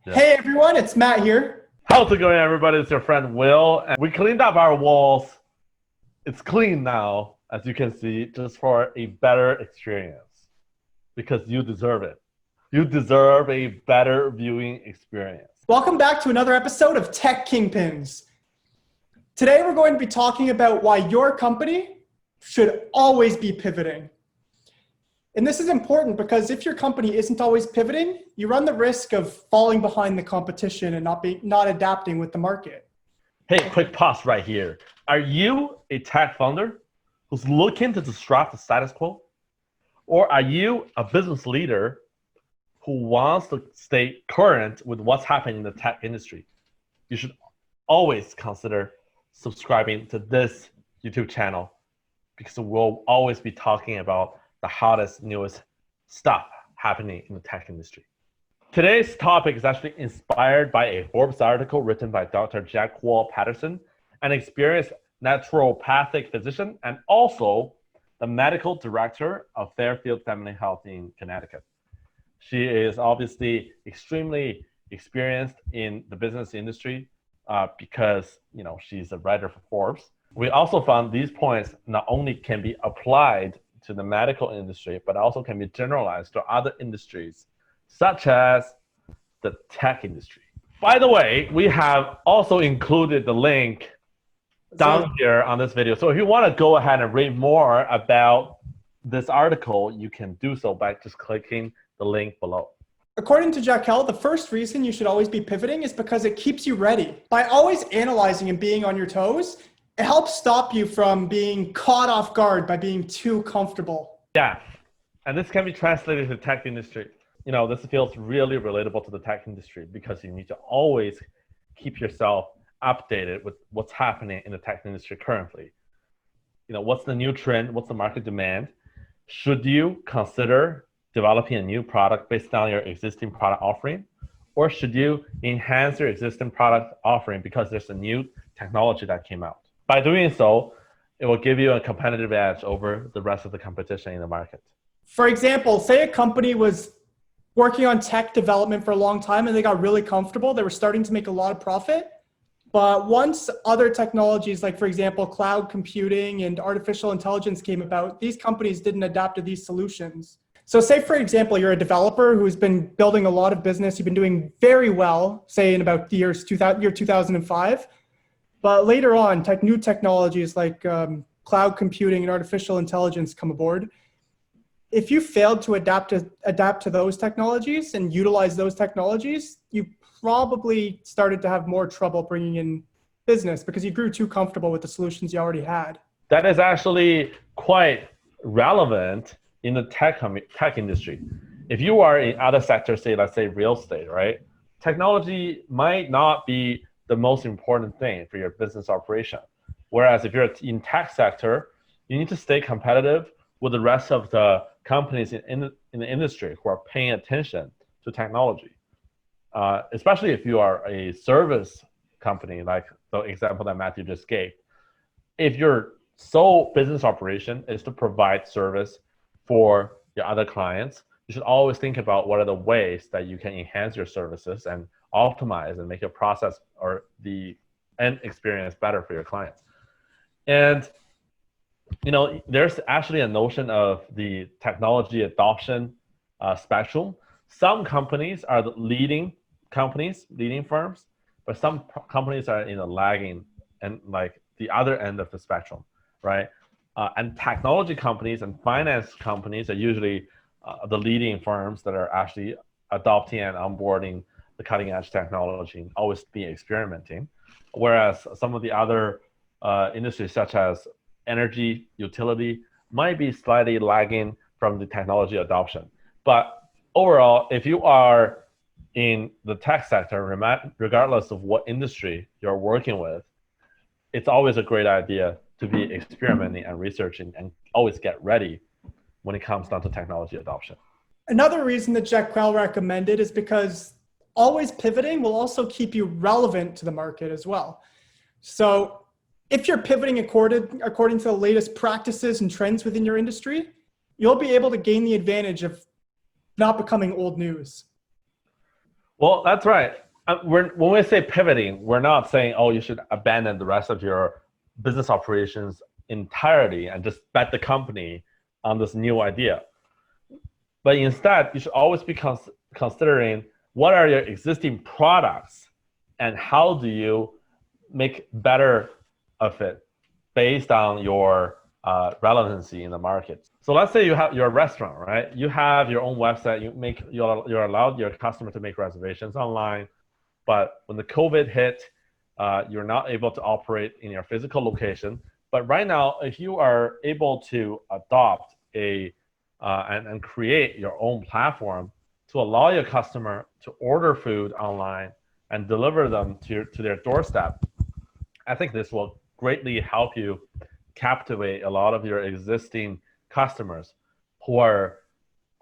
Yeah. Hey everyone, it's Matt here. How's it going, everybody? It's your friend Will, and we cleaned up our walls. It's clean now, as you can see, just for a better experience, because you deserve it. You deserve a better viewing experience. Welcome back to another episode of Tech Kingpins. Today we're going to be talking about why your company should always be pivoting. And this is important because if your company isn't always pivoting, you run the risk of falling behind the competition and not adapting with the market. Hey, quick pause right here. Are you a tech founder who's looking to disrupt the status quo? Or are you a business leader who wants to stay current with what's happening in the tech industry? You should always consider subscribing to this YouTube channel, because we'll always be talking about the hottest, newest stuff happening in the tech industry. Today's topic is actually inspired by a Forbes article written by Dr. Jaquel Patterson, an experienced naturopathic physician and also the medical director of Fairfield Family Health in Connecticut. She is obviously extremely experienced in the business industry because she's a writer for Forbes. We also found these points not only can be applied to the medical industry, but also can be generalized to other industries, such as the tech industry. By the way, we have also included the link down here on this video. So if you want to go ahead and read more about this article, you can do so by just clicking the link below. According to Jaquel, the first reason you should always be pivoting is because it keeps you ready. By always analyzing and being on your toes, it helps stop you from being caught off guard by being too comfortable. Yeah, and this can be translated to the tech industry. This feels really relatable to the tech industry because you need to always keep yourself updated with what's happening in the tech industry currently. What's the new trend? What's the market demand? Should you consider developing a new product based on your existing product offering? Or should you enhance your existing product offering because there's a new technology that came out? By doing so, it will give you a competitive edge over the rest of the competition in the market. For example, say a company was working on tech development for a long time and they got really comfortable. They were starting to make a lot of profit. But once other technologies, like for example, cloud computing and artificial intelligence came about, these companies didn't adapt to these solutions. So say, for example, you're a developer who's been building a lot of business. You've been doing very well, say in about the year 2005. But later on, new technologies like cloud computing and artificial intelligence come aboard. If you failed to adapt to those technologies and utilize those technologies, you probably started to have more trouble bringing in business because you grew too comfortable with the solutions you already had. That is actually quite relevant in the tech industry. If you are in other sectors, say, let's say real estate, right? Technology might not be the most important thing for your business operation. Whereas if you're in tech sector, you need to stay competitive with the rest of the companies in the industry who are paying attention to technology. Especially if you are a service company, like the example that Matthew just gave. If your sole business operation is to provide service for your other clients, you should always think about what are the ways that you can enhance your services and optimize and make your process or the end experience better for your clients. And there's actually a notion of the technology adoption spectrum. Some companies are the leading firms, but some companies are in the lagging and like the other end of the spectrum, right? And technology companies and finance companies are usually the leading firms that are actually adopting and onboarding the cutting edge technology and always be experimenting. Whereas some of the other industries such as energy, utility might be slightly lagging from the technology adoption. But overall, if you are in the tech sector, regardless of what industry you're working with, it's always a great idea to be experimenting and researching and always get ready when it comes down to technology adoption. Another reason that Jaquel recommended is because always pivoting will also keep you relevant to the market as well. So if you're pivoting according to the latest practices and trends within your industry, you'll be able to gain the advantage of not becoming old news. Well, that's right. When we say pivoting, we're not saying, oh, you should abandon the rest of your business operations entirely and just bet the company on this new idea. But instead, you should always be considering what are your existing products and how do you make better of it based on your relevancy in the market. So let's say you have your restaurant, right? You have your own website. You're allowed your customer to make reservations online, but when the COVID hit, you're not able to operate in your physical location. But right now, if you are able to adopt and create your own platform to allow your customer to order food online and deliver them to their doorstep, I think this will greatly help you captivate a lot of your existing customers who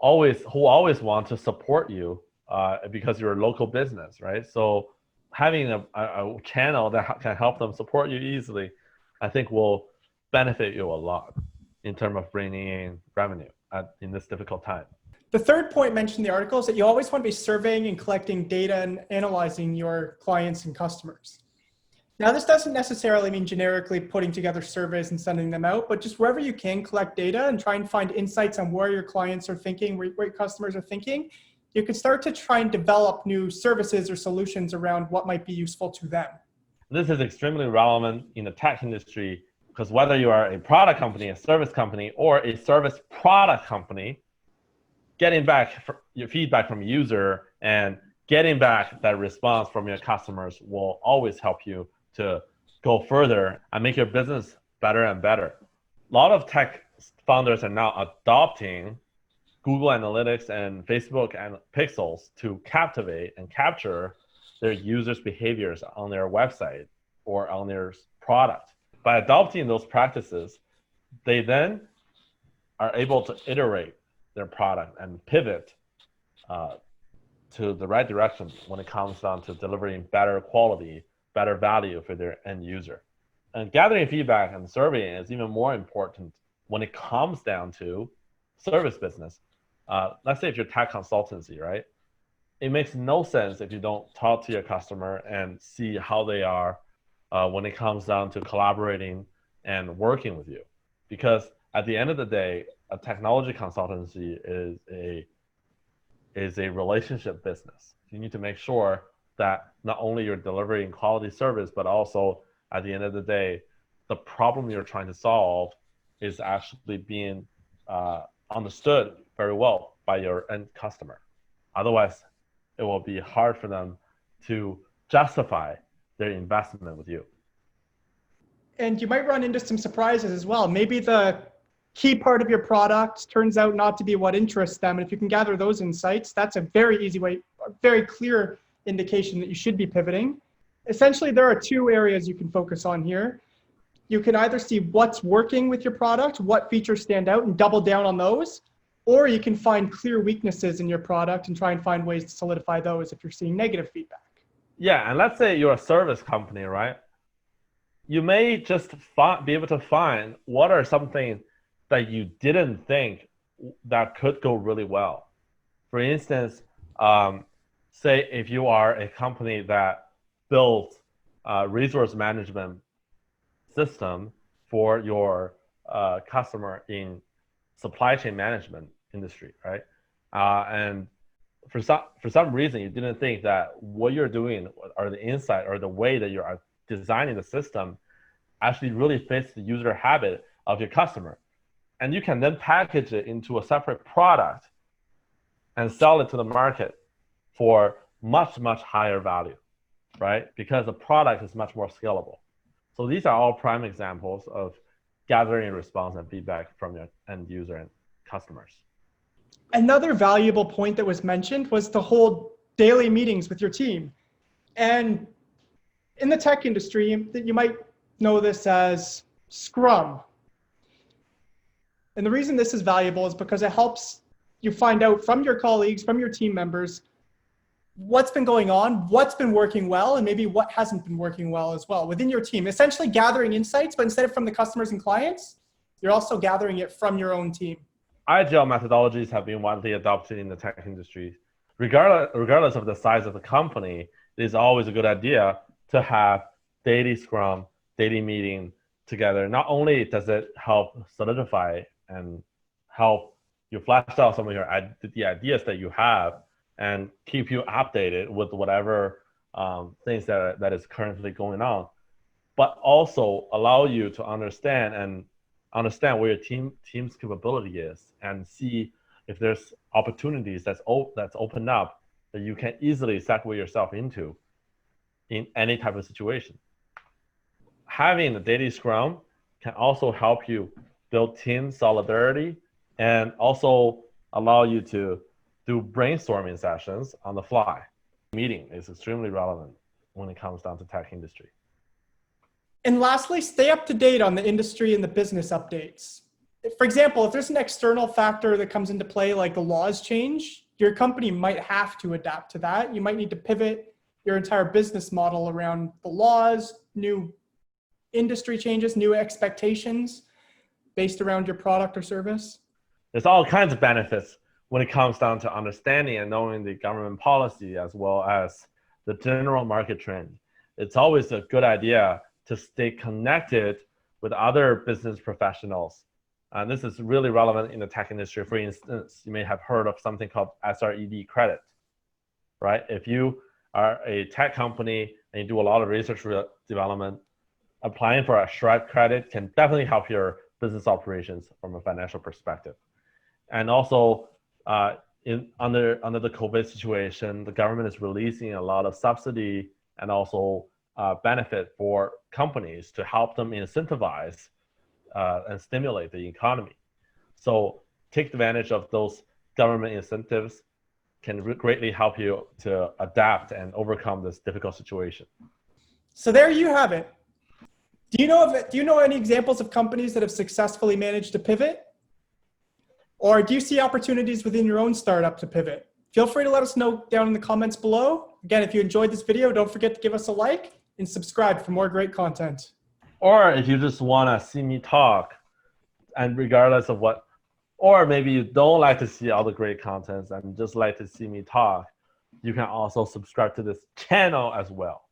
always want to support you because you're a local business, right? So having a channel that can help them support you easily, I think will benefit you a lot in terms of bringing in revenue in this difficult time. The third point mentioned in the article is that you always want to be surveying and collecting data and analyzing your clients and customers. Now, this doesn't necessarily mean generically putting together surveys and sending them out, but just wherever you can collect data and try and find insights on where your clients are thinking, where your customers are thinking, you can start to try and develop new services or solutions around what might be useful to them. This is extremely relevant in the tech industry because whether you are a product company, a service company, or a service product company, getting back your feedback from user and getting back that response from your customers will always help you to go further and make your business better and better. A lot of tech founders are now adopting Google Analytics and Facebook and Pixels to captivate and capture their users' behaviors on their website or on their product. By adopting those practices, they then are able to iterate their product and pivot to the right direction when it comes down to delivering better quality, better value for their end user. And gathering feedback and surveying is even more important when it comes down to service business. Let's say if you're tech consultancy, right? It makes no sense if you don't talk to your customer and see how they are when it comes down to collaborating and working with you. Because at the end of the day, a technology consultancy is a relationship business. You need to make sure that not only you're delivering quality service, but also at the end of the day, the problem you're trying to solve is actually being understood very well by your end customer. Otherwise, it will be hard for them to justify their investment with you. And you might run into some surprises as well. Maybe the key part of your product turns out not to be what interests them. And if you can gather those insights, that's a very easy way, a very clear indication that you should be pivoting. Essentially, there are two areas you can focus on here. You can either see what's working with your product, what features stand out, and double down on those, or you can find clear weaknesses in your product and try and find ways to solidify those if you're seeing negative feedback. Yeah, and let's say you're a service company, right? You may just be able to find what are something that you didn't think that could go really well. For instance, say if you are a company that builds a resource management system for your customer in supply chain management industry, right? And for some reason, you didn't think that what you're doing or the insight or the way that you are designing the system actually really fits the user habit of your customer. And you can then package it into a separate product and sell it to the market for much, much higher value, right? Because the product is much more scalable. So these are all prime examples of gathering response and feedback from your end user and customers. Another valuable point that was mentioned was to hold daily meetings with your team. And in the tech industry, you might know this as Scrum. And the reason this is valuable is because it helps you find out from your colleagues, from your team members, what's been going on, what's been working well, and maybe what hasn't been working well as well within your team. Essentially gathering insights, but instead of from the customers and clients, you're also gathering it from your own team. Agile methodologies have been widely adopted in the tech industry regardless of the size of the company, it is always a good idea to have daily scrum, daily meeting together. Not only does it help solidify and help you flesh out some of the ideas that you have and keep you updated with whatever things that is currently going on, but also allow you to understand where your team's capability is and see if there's opportunities that's opened up that you can easily segue yourself into in any type of situation. Having the daily scrum can also help you build team solidarity and also allow you to do brainstorming sessions on the fly. Meeting is extremely relevant when it comes down to tech industry. And lastly, stay up to date on the industry and the business updates. For example, if there's an external factor that comes into play, like the laws change, your company might have to adapt to that. You might need to pivot your entire business model around the laws, new industry changes, new expectations based around your product or service. There's all kinds of benefits when it comes down to understanding and knowing the government policy as well as the general market trend. It's always a good idea to stay connected with other business professionals. And this is really relevant in the tech industry. For instance, you may have heard of something called SRED credit, right? If you are a tech company and you do a lot of research development, applying for a SRED credit can definitely help your business operations from a financial perspective. And also, under the COVID situation, the government is releasing a lot of subsidy and also benefit for companies to help them incentivize and stimulate the economy. So take advantage of those government incentives can greatly help you to adapt and overcome this difficult situation. So there you have it. Do you know any examples of companies that have successfully managed to pivot? Or do you see opportunities within your own startup to pivot? Feel free to let us know down in the comments below. Again, if you enjoyed this video, don't forget to give us a like and subscribe for more great content. Or if you just want to see me talk, and regardless of what, or maybe you don't like to see all the great contents and just like to see me talk, you can also subscribe to this channel as well.